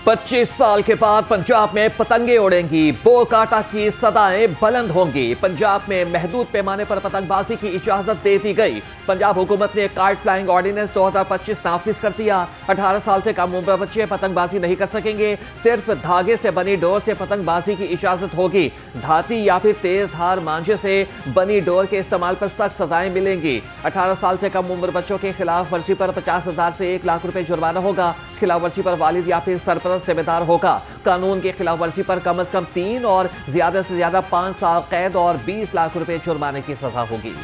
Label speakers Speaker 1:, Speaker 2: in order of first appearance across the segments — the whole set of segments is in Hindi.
Speaker 1: 25 साल के बाद पंजाब में पतंगे उड़ेंगी, बोकाटा की सदाएं बुलंद होंगी। पंजाब में महदूद पैमाने पर पतंगबाजी की इजाजत दे दी गई। पंजाब हुकूमत ने काइट फ्लाइंग ऑर्डिनेंस 2025 नाफिज कर दिया। 18 साल से कम उम्र बच्चे पतंगबाजी नहीं कर सकेंगे। सिर्फ धागे से बनी डोर से पतंगबाजी की इजाजत होगी। धाती या फिर तेज धार मांझे से बनी डोर के इस्तेमाल पर सख्त सजाएं मिलेंगी। 18 साल से कम उम्र बच्चों के खिलाफ वर्जी पर 50,000 से 1 लाख रुपए जुर्माना होगा। खिलाफ वर्जी पर वालिद या फिर सरपरस्त जिम्मेदार होगा। कानून की खिलाफ वर्जी पर कम से कम 3 और ज्यादा से ज्यादा 5 साल कैद और 20 लाख रुपए जुर्माने की सजा होगी।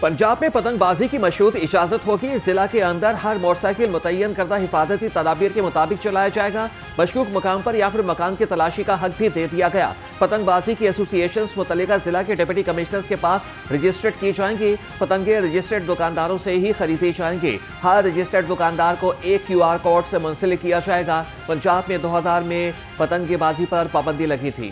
Speaker 1: पंजाब में पतंगबाजी की मशरूत इजाजत होगी। इस जिला के अंदर हर मोटरसाइकिल मुतय्यन करदा हिफाजती तदाबीर के मुताबिक चलाया जाएगा। मशकूक मकाम पर या फिर मकान की तलाशी का हक भी दे दिया गया। पतंगबाजी की एसोसिएशन मुतल्लिका जिला के डिप्टी कमिश्नर्स के पास रजिस्टर्ड की जाएंगी। पतंगे रजिस्टर्ड दुकानदारों से ही खरीदी जाएंगी। हर रजिस्टर्ड दुकानदार को एक QR कोड से मुंसलिक किया जाएगा। पंजाब में 2000 में पतंगबाजी पर पाबंदी लगी थी।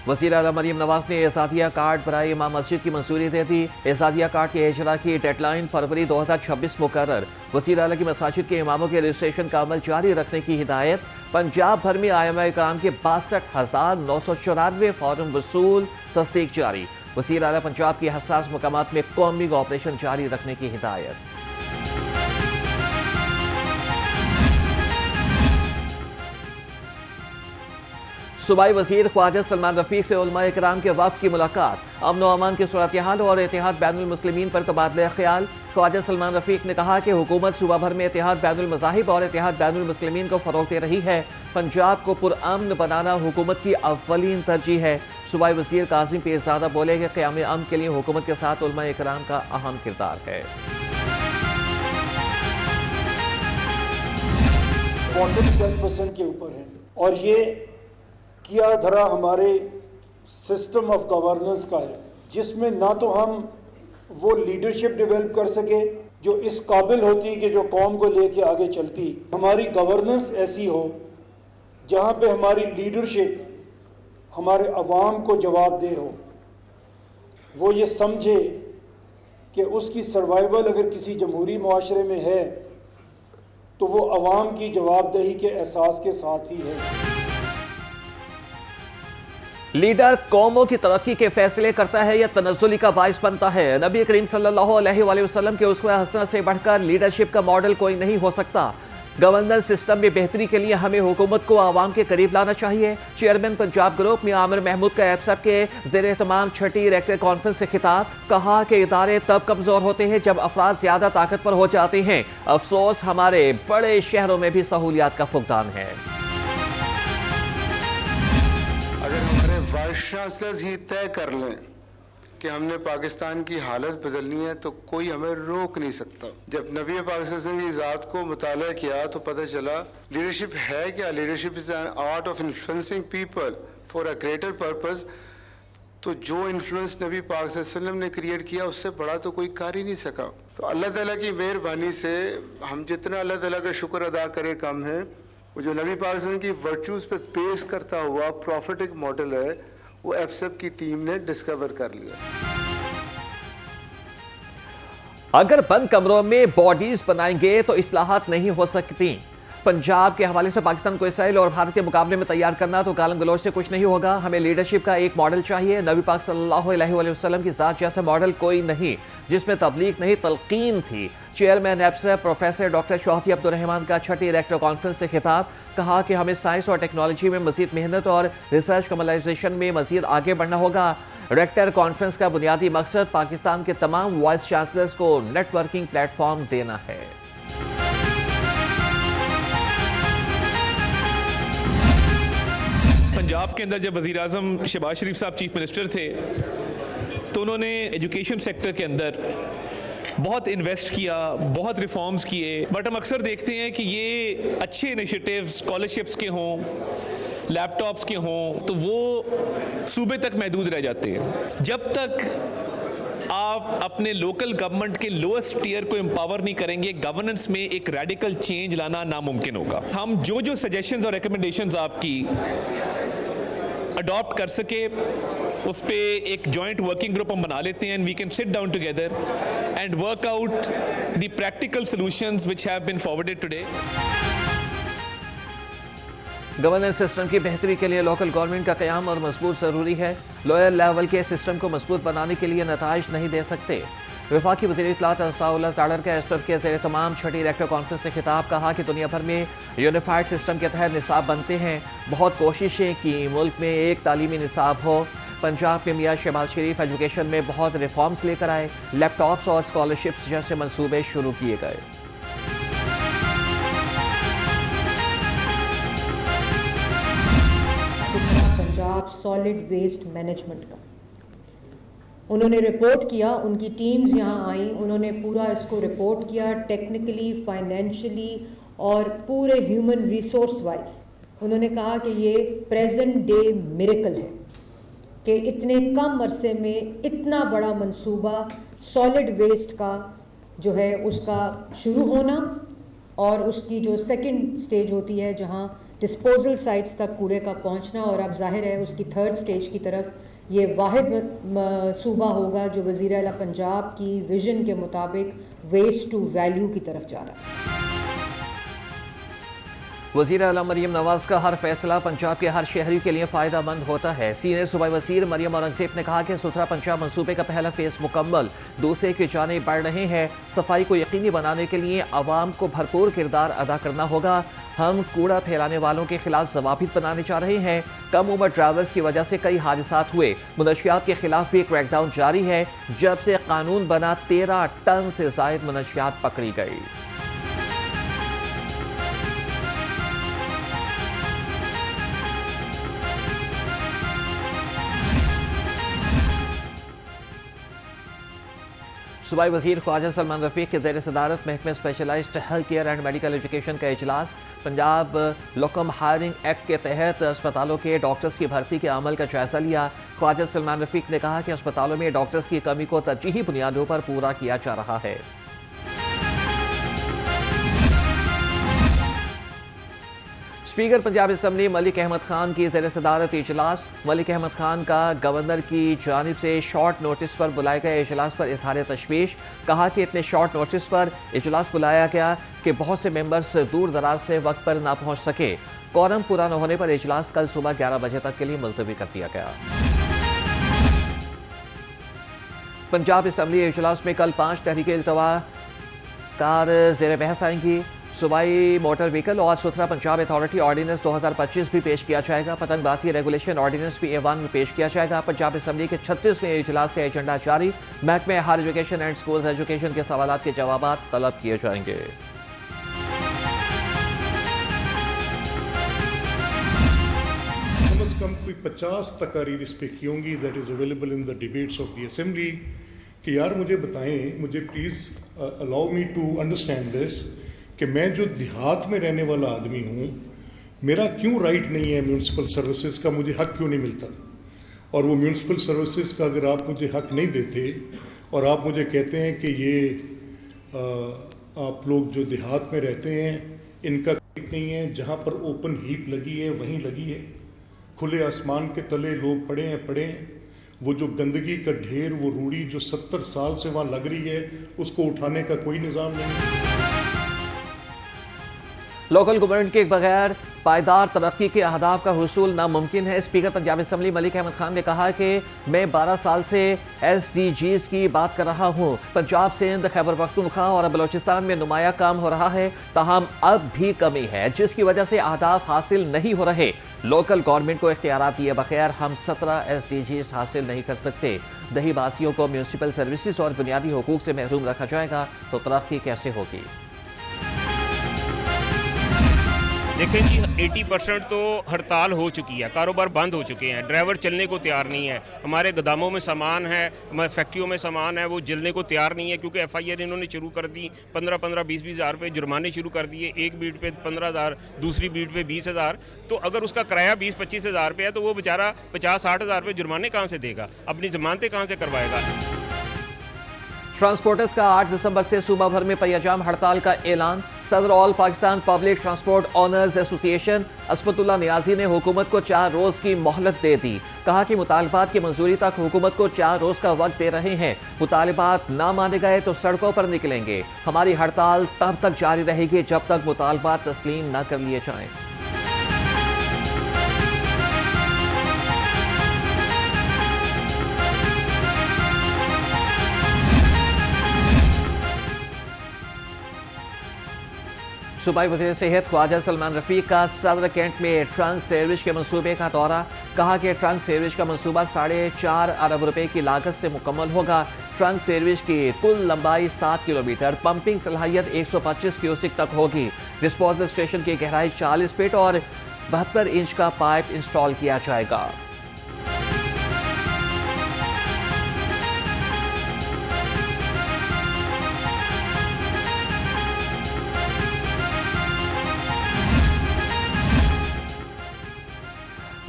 Speaker 1: वज़ीर आला मरीम नवाज ने एजाज़िया कार्ड बराए इमाम मस्जिद की मंजूरी दे दी। एजाज़िया कार्ड के इजरा की डेडलाइन फरवरी 2026 मुकर्रर। वज़ीर आला की मसाजिद के इमामों के रजिस्ट्रेशन का अमल जारी रखने की हिदायत। पंजाब भर में आइम्मा इकराम के 62,994 फॉर्म वसूल, तस्दीक जारी। वज़ीर आला पंजाब की हसास मकामात में कॉम्बिंग ऑपरेशन जारी रखने की हिदायत। सूबाई वज़ीर ख्वाजा सलमान रफीक से उलमा इकराम के वफ़द की मुलाकात। अमन व अमान की सूरत हाल और इत्तेहाद बैनुल मुस्लिमीन पर तबादला ख्याल। ख्वाजा सलमान रफीक ने कहा कि हुकूमत सूबा भर में इत्तेहाद बैनुल मज़ाहिब और इत्तेहाद बैनुल मुस्लिमीन को फ़रोग़ दे रही है। पंजाब को पुरअमन बनाना हुकूमत की अव्वलीन तरजीह है। सूबाई वज़ीर कासिम पीरज़ादा बोले कि क़याम अमन के लिए हुकूमत के साथ उलमा इकराम का अहम किरदार है।
Speaker 2: 10% के ऊपर है और ये किया धरा हमारे सिस्टम ऑफ गवर्नेंस का है, जिसमें ना तो हम वो लीडरशिप डेवलप कर सके जो इस काबिल होती कि जो कौम को लेके आगे चलती। हमारी गवर्नेंस ऐसी हो जहाँ पे हमारी लीडरशिप हमारे अवाम को जवाबदेह हो, वो ये समझे कि उसकी सर्वाइवल अगर किसी जमहूरी मुआशरे में है तो वो अवाम की जवाबदेही के एहसास के साथ ही है।
Speaker 1: लीडर कौमों की तरक्की के फैसले करता है या तनज़्ज़ुली का बाइस बनता है। नबी करीम सल्लल्लाहु अलैहि वसल्लम के उस्वा हसना से बढ़कर लीडरशिप का मॉडल कोई नहीं हो सकता। गवर्नेंस सिस्टम में बेहतरी के लिए हमें हुकूमत को आवाम के करीब लाना चाहिए। चेयरमैन पंजाब ग्रुप में आमिर महमूद का एफसब के ज़ेरे तमाम छठी रेक्टर कॉन्फ्रेंस से खिताब। कहा कि इदारे तब कमज़ोर होते हैं जब अफराद ज़्यादा ताकतवर हो जाते हैं। अफसोस हमारे बड़े शहरों में भी सहूलियात का फुकदान है।
Speaker 3: वाइस चांसलर्स ही तय कर लें कि हमने पाकिस्तान की हालत बदलनी है तो कोई हमें रोक नहीं सकता। जब नबी पाकिस्तान की ज़ात को मुताला किया तो पता चला लीडरशिप है क्या। Leadership is an art of influencing people for a greater purpose. तो जो इन्फ्लुएंस नबी पाक सल्लल्लाहु अलैहि वसल्लम ने क्रिएट किया उससे बड़ा तो कोई कर ही नहीं सका। तो अल्लाह ताला की मेहरबानी से हम जितना अल्लाह ताला का शुक्र अदा करें कम है। वो जो नबी पाक की वर्चूज़ पे पेश करता हुआ प्रॉफिटिक मॉडल है वो एफसेप की टीम ने डिस्कवर कर लिया।
Speaker 1: अगर बंद कमरों में बॉडीज बनाएंगे तो इस्लाहात नहीं हो सकती। पंजाब के हवाले से पाकिस्तान को इसराइल और भारत के मुकाबले में तैयार करना तो गालम गलोच से कुछ नहीं होगा। हमें लीडरशिप का एक मॉडल चाहिए। नबी पाक सल्लल्लाहु अलैहि वसल्लम की ज़ात जैसा मॉडल कोई नहीं जिसमें तबलीग नहीं तलकीन थी। चेयरमैन एफसर प्रोफेसर डॉक्टर शौहती अब्दुर्रहमान का छठी रेक्टर कॉन्फ्रेंस से खिताब। कहा कि हमें साइंस और टेक्नोलॉजी में मजीद मेहनत और रिसर्च कमर्शलाइजेशन में मजीद आगे बढ़ना होगा। रेक्टर कॉन्फ्रेंस का बुनियादी मकसद पाकिस्तान के तमाम वाइस चांसलर्स को नेटवर्किंग प्लेटफॉर्म देना है।
Speaker 4: पंजाब के अंदर जब वज़ीर आज़म शहबाज शरीफ साहब चीफ मिनिस्टर थे तो उन्होंने एजुकेशन सेक्टर के अंदर बहुत इन्वेस्ट किया, बहुत रिफॉर्म्स किए। बट हम अक्सर देखते हैं कि ये अच्छे इनिशिएटिव्स स्कॉलरशिप्स के हों, लैपटॉप्स के हों, तो वो सूबे तक महदूद रह जाते हैं। जब तक आप अपने लोकल गवर्नमेंट के लोएस्ट टीयर को एम्पावर नहीं करेंगे, गवर्नेंस में एक रेडिकल चेंज लाना नामुमकिन होगा। हम जो सजेशंस और रिकमेंडेशंस आपकी अडॉप्ट कर सके उस पे एक जॉइंट वर्किंग ग्रुप हम बना लेते हैं, and we can sit down together and work out the practical solutions which have been forwarded today.
Speaker 1: Governance system की बेहतरी के लिए लोकल गवर्नमेंट का क़याम और मजबूत ज़रूरी है। लोअर लेवल के सिस्टम को मजबूत बनाने के लिए नताइज नहीं दे सकते। वफाकी वज़ीर इत्तलात अंसारुल्लाह ताडर का एस्टर के ज़ेर तमाम छठी रेक्टर कॉन्फ्रेंस से खिताब, कहा कि दुनिया भर में यूनिफाइड सिस्टम के तहत निसाब बनते हैं। बहुत कोशिशें की मुल्क में एक तालीमी निसाब हो। पंजाब में मियां शहबाज शरीफ एजुकेशन में बहुत रिफॉर्म्स लेकर आए। लैपटॉप्स और स्कॉलरशिप्स जैसे मंसूबे शुरू किए गए।
Speaker 5: पंजाब सॉलिड वेस्ट मैनेजमेंट का उन्होंने रिपोर्ट किया, उनकी टीम्स यहाँ आई, उन्होंने पूरा इसको रिपोर्ट किया टेक्निकली, फाइनेंशियली और पूरे ह्यूमन रिसोर्स वाइज। उन्होंने कहा कि ये प्रेजेंट डे मिरेकल है कि इतने कम अरसे में इतना बड़ा मंसूबा सॉलिड वेस्ट का जो है उसका शुरू होना और उसकी जो सेकंड स्टेज होती है जहां डिस्पोजल साइट्स तक कूड़े का पहुंचना, और अब जाहिर है उसकी थर्ड स्टेज की तरफ ये वाहिद सूबा होगा जो वज़ीर आला पंजाब की विजन के मुताबिक वेस्ट टू वैल्यू की तरफ जा रहा है।
Speaker 1: वज़ीर आला मरियम नवाज का हर फैसला पंजाब के हर शहरी के लिए फ़ायदा मंद होता है। सीनियर सूबाई वज़ीर मरियम औरंगज़ेब ने कहा कि सुथरा पंजाब मंसूबे का पहला फेज़ मुकम्मल, दूसरे की जानें बढ़ रहे हैं। सफाई को यकीनी बनाने के लिए आवाम को भरपूर किरदार अदा करना होगा। हम कूड़ा फैलाने वालों के खिलाफ ज़वाबित बनाने जा रहे हैं। कम उम्र ड्राइवर्स की वजह से कई हादसात हुए। मुनशियात के खिलाफ भी क्रैकडाउन जारी है। जब से कानून बना 13 टन से ज़ायद मुनशियात पकड़ी गई। सूबाई वज़ीर ख्वाजा सलमान रफ़ीक के ज़ेर सदारत महकमे specialised health care and medical education का इजलास। पंजाब लोकम हायरिंग एक्ट के तहत अस्पतालों के डॉक्टर्स की भर्ती के अमल का जायजा लिया। ख्वाजा सलमान रफ़ीक ने कहा कि अस्पतालों में डॉक्टर्स की कमी को तरजीही बुनियादों पर पूरा किया जा रहा है। स्पीकर पंजाब असम्बली मलिक अहमद खान की ज़ेर सदारत इजलास। मलिक अहमद खान का गवर्नर की जानिब से शॉर्ट नोटिस पर बुलाए गए इजलास पर इजहार तशवीश। कहा कि इतने शॉर्ट नोटिस पर इजलास बुलाया गया कि बहुत से मेंबर्स दूर दराज से वक्त पर ना पहुंच सके। कोरम पूरा न होने पर इजलास कल सुबह 11 बजे तक के लिए मुलतवी कर दिया गया। पंजाब असम्बली इजलास में कल 5 तहरीके इल्तवा कार ज़ेर बहस आएंगी। सूबाई मोटर व्हीकल और सुथरा पंजाब अथॉरिटी ऑर्डिनेंस 2025 भी पेश किया जाएगा। पतंगबाजी रेगुलेशन ऑर्डिनेंस भी A1 में पेश किया जाएगा। पंजाब असम्बली के 36वें इजलास का एजेंडा जारी। महकमे higher education and schools education के सवालात के जवाब तलब किए जाएंगे।
Speaker 6: कम से कम कोई 50 तकारीर इस पे की होंगी that is available in the debates of the assembly कि यार मुझे बताएं, मुझे please allow me to understand this कि मैं जो देहात में रहने वाला आदमी हूँ, मेरा क्यों राइट नहीं है म्यूनसिपल सर्विसेज का, मुझे हक क्यों नहीं मिलता। और वो म्यूनसिपल सर्विसेज का अगर आप मुझे हक नहीं देते और आप मुझे कहते हैं कि ये आप लोग जो देहात में रहते हैं इनका राइट नहीं है, जहाँ पर ओपन हीप लगी है वहीं लगी है, खुले आसमान के तले लोग पड़े हैं, वो जो गंदगी का ढेर, वो रूढ़ी जो 70 साल से वहाँ लग रही है, उसको उठाने का कोई निज़ाम नहीं।
Speaker 1: लोकल गवर्नमेंट के बगैर पायदार तरक्की के अहदाफ का हुसूल नामुमकिन है। स्पीकर पंजाब असम्बली मलिक अहमद खान ने कहा कि मैं 12 साल से SDGs की बात कर रहा हूँ। पंजाब, सिंध, खैबर पख्तूनख्वा और बलोचिस्तान में नुमाया काम हो रहा है, ताहम अब भी कमी है जिसकी वजह से अहदाफ हासिल नहीं हो रहे। लोकल गवर्नमेंट को इख्तियारात दिए बगैर हम 17 SDGs हासिल नहीं कर सकते। दही बासियों को म्यूनसिपल सर्विसेज और बुनियादी हुकूक से महरूम रखा जाएगा तो तरक्की कैसे होगी।
Speaker 7: देखें जी, 80% तो हड़ताल हो चुकी है, कारोबार बंद हो चुके हैं, ड्राइवर चलने को तैयार नहीं है। हमारे गोदामों में सामान है, हमारे फैक्ट्रियों में सामान है, वो जलने को तैयार नहीं है क्योंकि FIR इन्होंने शुरू कर दी। 15-15, 20-20 हज़ार रुपये जुर्माने शुरू कर दिए। एक बीट पे 15,000, दूसरी बीट पे 20,000। तो अगर उसका किराया 20-25 हज़ार रुपये है तो वो बेचारा 50-60 हज़ार रुपये जुर्माने कहाँ से देगा, अपनी जमानतें कहाँ से करवाएगा।
Speaker 1: ट्रांसपोर्टर्स का 8 दिसंबर से सूबा भर में पहिया-जाम हड़ताल का ऐलान। सदर all Pakistan public transport owners association Asmatullah Niazi ने हुकूमत को 4 रोज की मोहलत दे दी। कहा कि मुतालबात की मंजूरी तक हुकूमत को 4 रोज का वक्त दे रहे हैं। मुतालबात ना माने गए तो सड़कों पर निकलेंगे। हमारी हड़ताल तब तक जारी रहेगी जब तक मुतालबात तस्लीम न कर लिए जाएं। सूबाई वज़ीर सेहत ख्वाजा सलमान रफीक का सदर कैंट में ट्रंक सर्विस के मंसूबे का दौरा। कहा कि ट्रंक सर्विस का मंसूबा 4.5 अरब रुपए की लागत से मुकम्मल होगा। ट्रंक सर्विस की कुल लंबाई 7 किलोमीटर, पंपिंग सलाहियत 125 क्यूसिक तक होगी। डिस्पोजल स्टेशन की गहराई 40 फीट और 72 इंच का पाइप इंस्टॉल किया जाएगा।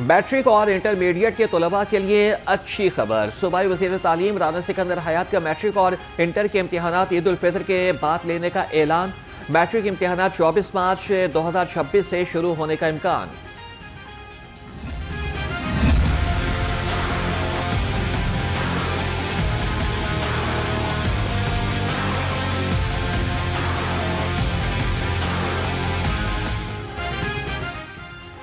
Speaker 1: मैट्रिक और इंटरमीडिएट के तलबा के लिए अच्छी खबर। सूबाई वज़ीर तालीम राना सिकंदर हयात का मैट्रिक और इंटर के इम्तिहानात ईद उल फितर के बाद लेने का ऐलान। मैट्रिक इम्तिहानात 24 मार्च 2026 से शुरू होने का इम्कान।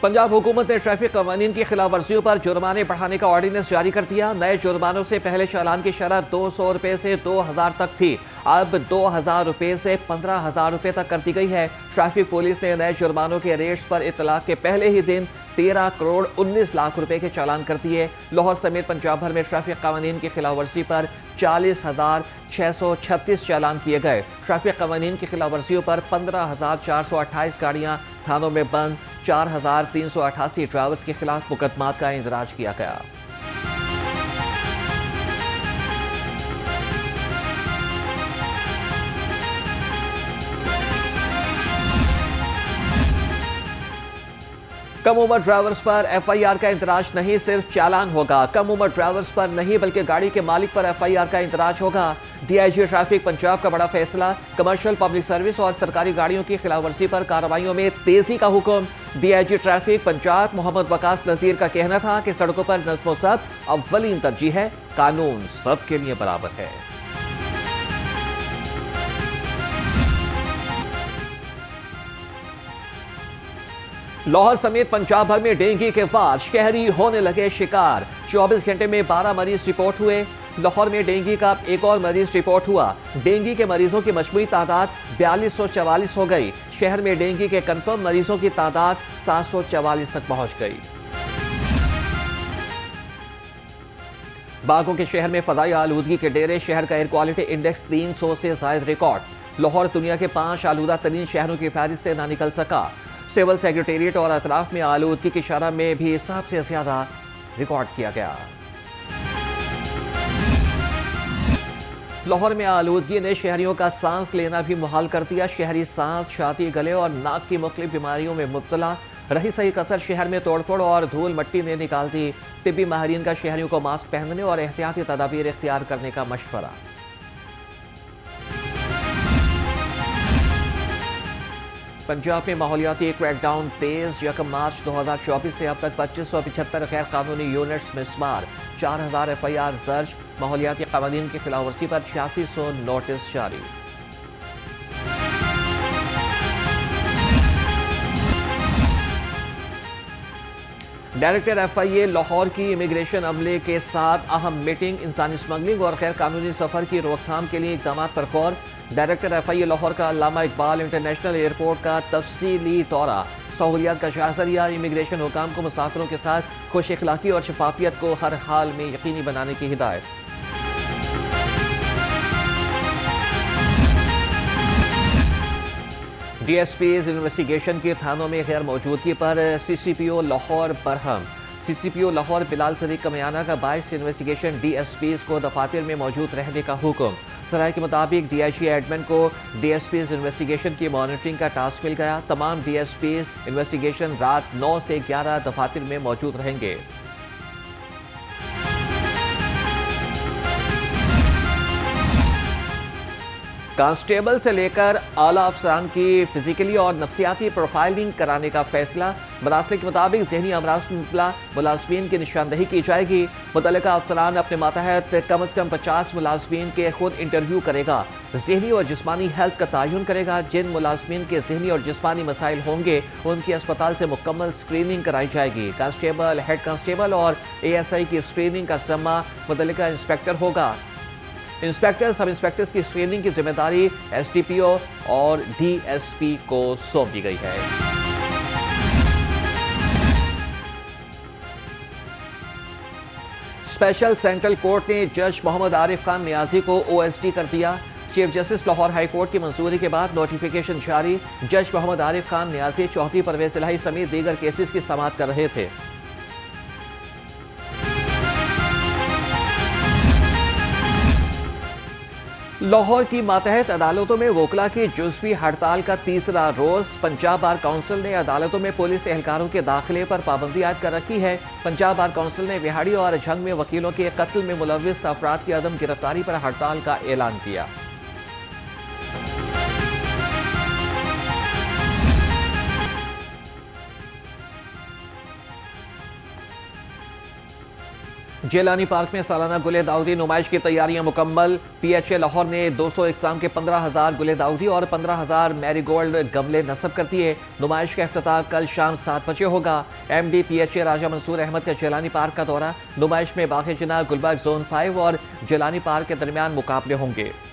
Speaker 1: पंजाब हुकूमत ने ट्रैफिक कवानीन की खिलाफ वर्जियों पर जुर्माने बढ़ाने का ऑर्डिनेंस जारी कर दिया। नए जुर्मानों से पहले चालान की शरह 200 रुपए से 2000 तक थी, अब 2000 रुपए से 15,000 रुपए तक कर दी गई है। ट्रैफिक पुलिस ने नए जुर्मानों के रेट्स पर इतलाक के पहले ही दिन 13 करोड़ 19 लाख रुपए के चालान कर दिए। लाहौर समेत पंजाब भर में ट्रैफिक कवानीन की खिलाफ वर्जी पर 40,636 चालान किए गए। ट्रैफिक कवानीन की खिलाफ वर्जियों पर 15,428 गाड़ियां थानों में बंद, 4,388 ड्राइवर्स के खिलाफ मुकदमात का इंदराज किया गया। कम उम्र ड्राइवर्स पर एफआईआर का इंदराज नहीं, सिर्फ चालान होगा। कम उम्र ड्राइवर्स पर नहीं बल्कि गाड़ी के मालिक पर एफआईआर का इंदराज होगा। डीआईजी ट्रैफिक पंजाब का बड़ा फैसला। कमर्शियल पब्लिक सर्विस और सरकारी गाड़ियों की खिलाफवर्जी पर कार्रवाइयों में तेजी का हुक्म। डीआईजी ट्रैफिक पंजाब मोहम्मद वकास नजीर का कहना था कि सड़कों पर नज़्म व ज़ब्त अव्वलीन तरजीह है, कानून सबके लिए बराबर है। लाहौर समेत पंजाब भर में डेंगू के वार, शहरी होने लगे शिकार। 24 घंटे में 12 मरीज रिपोर्ट हुए। लाहौर में डेंगू का एक और मरीज रिपोर्ट हुआ। डेंगू के मरीजों की मजमूई तादाद 4244 हो गई। शहर में डेंगू के कंफर्म मरीजों की तादाद 744 तक पहुंच गई। बागों के शहर में फदाई आलूदगी के डेरे, शहर का एयर क्वालिटी इंडेक्स 300 से जायद रिकॉर्ड। लाहौर दुनिया के 5 आलूदा तरीन शहरों की फहरिस्त से ना निकल सका। सिविल सेक्रेटेरिएट और अतराफ में आलूदगी की शरह में भी सबसे ज्यादा रिकॉर्ड किया गया। लाहौर में आलूदगी ने शहरियों का सांस लेना भी मुहाल कर दिया। शहरी सांस, छाती, गले और नाक की मुख्तलिफ बीमारियों में मुब्तला। रही सही कसर शहर में तोड़फोड़ और धूल मट्टी ने निकाल दी। तिब्बी माहिरीन का शहरियों को मास्क पहनने और एहतियाती तदाबीर इख्तियार करने का मशवरा। पंजाब में माहौलियाती क्रैकडाउन तेज। 1 मार्च 2024 से अब तक 2575 गैर कानूनी यूनिट्स मिसमार, 4000 एफआईआर दर्ज। माहौलियाती कानून की खिलाफवर्जी पर 8600 नोटिस जारी। डायरेक्टर एफआईए लाहौर की इमिग्रेशन अमले के साथ अहम मीटिंग। इंसानी स्मगलिंग और गैर कानूनी सफर की रोकथाम के लिए इकदाम पर गौर। डायरेक्टर एफआईए लाहौर का अल्लामा इकबाल इंटरनेशनल एयरपोर्ट का तफसीली दौरा। सहूलियात का जायजा लिया। इमिग्रेशन हुकाम को मुसाफिरों के साथ खुश अखलाकी और शफाफियत को हर हाल में यकीनी बनाने की हिदायत। डीएसपीज इन्वेस्टिगेशन की थानों में गैर मौजूदगी पर सीसीपीओ लाहौर बरहम। सीसीपीओ लाहौर बिलाल सदीक कमियाना का 22 इन्वेस्टिगेशन डीएसपीज को दफातर में मौजूद रहने का हुक्म। सराय के मुताबिक डीआईजी एडमिन को डीएसपीज इन्वेस्टिगेशन की मॉनिटरिंग का टास्क मिल गया। तमाम डीएसपीज इन्वेस्टिगेशन रात 9 से 11 दफातर में मौजूद रहेंगे। कांस्टेबल से लेकर आला अफसरान की फिजिकली और नफ्सियाती प्रोफाइलिंग कराने का फैसला। मरासले के मुताबिक जहनी अमराज में मुबतला मुलाजमीन की निशानदही की जाएगी। मुतल्लिका अफसरान अपने मातहत कम अज़ कम 50 मुलाजमीन के खुद इंटरव्यू करेगा। जहनी और जिस्मानी हेल्थ का तयन करेगा। जिन मुलाजमीन के जहनी और जिस्मानी मसाइल होंगे उनकी अस्पताल से मुकम्मल स्क्रीनिंग कराई जाएगी। कांस्टेबल, हेड कांस्टेबल और ASI की स्क्रीनिंग का जिम्मा मुतल्लिका इंस्पेक्टर होगा। इंस्पेक्टर, सब इंस्पेक्टर्स की स्क्रीनिंग की जिम्मेदारी SDPO और DSP को सौंप दी गई है। स्पेशल सेंट्रल कोर्ट ने जज मोहम्मद आरिफ खान नियाजी को OSD कर दिया। Chief justice Lahore high court की मंजूरी के बाद नोटिफिकेशन जारी। जज मोहम्मद आरिफ खान नियाजी चौधरी परवेज इलाही समेत दीगर केसेस की समाअत कर रहे थे। लाहौर की मातहत अदालतों में वोकला की जुज़वी हड़ताल का तीसरा रोज। पंजाब बार काउंसिल ने अदालतों में पुलिस एहलकारों के दाखिले पर पाबंदी आयद कर रखी है। पंजाब बार काउंसिल ने विहाड़ी और झंग में वकीलों के कत्ल में मुलव्विस अफराद की अदम गिरफ्तारी पर हड़ताल का ऐलान किया। जेलानी पार्क में सालाना गुले दाऊदी नुमाइश की तैयारियां मुकम्मल। PHA लाहौर ने 200 इकसाम के 15,000 गुले दाऊदी और 15,000 मैरीगोल्ड गमले नस्ब कर दिए। नुमाइश का इफ्तिताह कल शाम 7 बजे होगा। MD PHA राजा मंसूर अहमद का जेलानी पार्क का दौरा। नुमाइश में बाग़-ए-जिन्ना, गुलबर्ग जोन 5 और जेलानी पार्क के दरमियान मुकाबले होंगे।